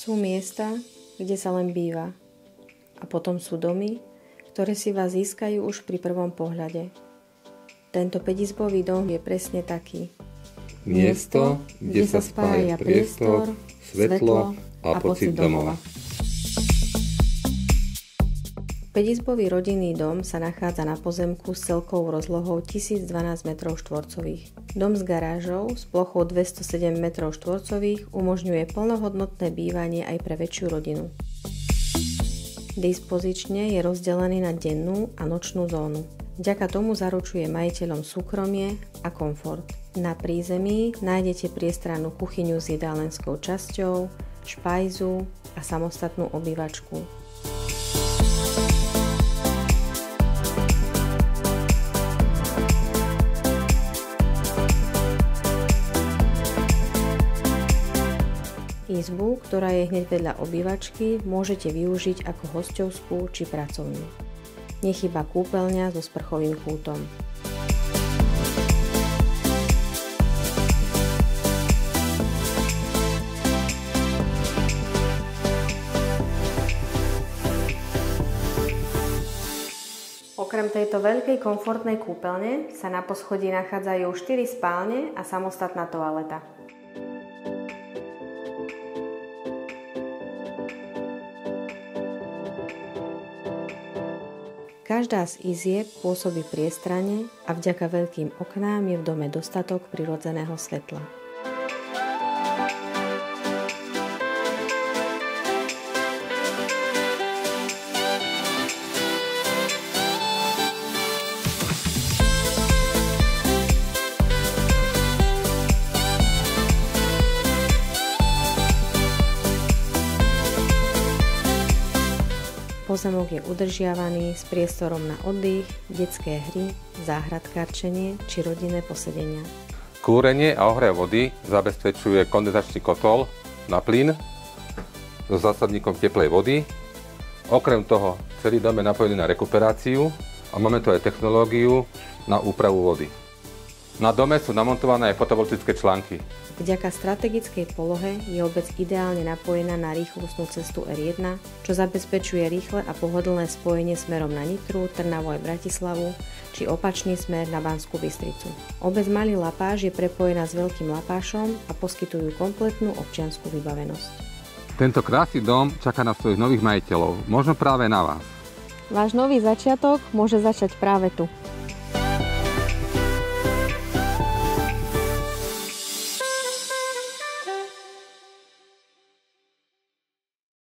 Sú miesta, kde sa len býva. A potom sú domy, ktoré si vás získajú už pri prvom pohľade. Tento 5-izbový dom je presne taký. Miesto, kde sa spája priestor, svetlo a pocit domova. 5-izbový rodinný dom sa nachádza na pozemku s celkovou rozlohou 1012 m2. Dom s garážou s plochou 207 m2 umožňuje plnohodnotné bývanie aj pre väčšiu rodinu. Dispozične je rozdelený na dennú a nočnú zónu. Vďaka tomu zaručuje majiteľom súkromie a komfort. Na prízemí nájdete priestrannú kuchyňu s jedálenskou časťou, špajzu a samostatnú obývačku. Izbu, ktorá je hneď vedľa obývačky, môžete využiť ako hosťovskú či pracovnú. Nechýba kúpeľňa so sprchovým kútom. Okrem tejto veľkej komfortnej kúpeľne sa na poschodí nachádzajú 4 spálne a samostatná toaleta. Každá z izieb pôsobí priestranne a vďaka veľkým oknám je v dome dostatok prirodzeného svetla. Pozemok je udržiavaný s priestorom na oddych, detské hry, záhradkárčenie či rodinné posedenia. Kúrenie a ohrev vody zabezpečuje kondenzačný kotol na plyn so zásobníkom teplej vody. Okrem toho celý dom je napojený na rekuperáciu a máme tu aj technológiu na úpravu vody. Na dome sú namontované aj fotovoltické články. Vďaka strategickej polohe je obec ideálne napojená na rýchlostnú cestu R1, čo zabezpečuje rýchle a pohodlné spojenie smerom na Nitru, Trnavu aj Bratislavu, či opačný smer na Banskú Bystricu. Obec Malý Lapáš je prepojená s Veľkým Lapášom a poskytujú kompletnú občiansku vybavenosť. Tento krásny dom čaká na svojich nových majiteľov, možno práve na vás. Váš nový začiatok môže začať práve tu.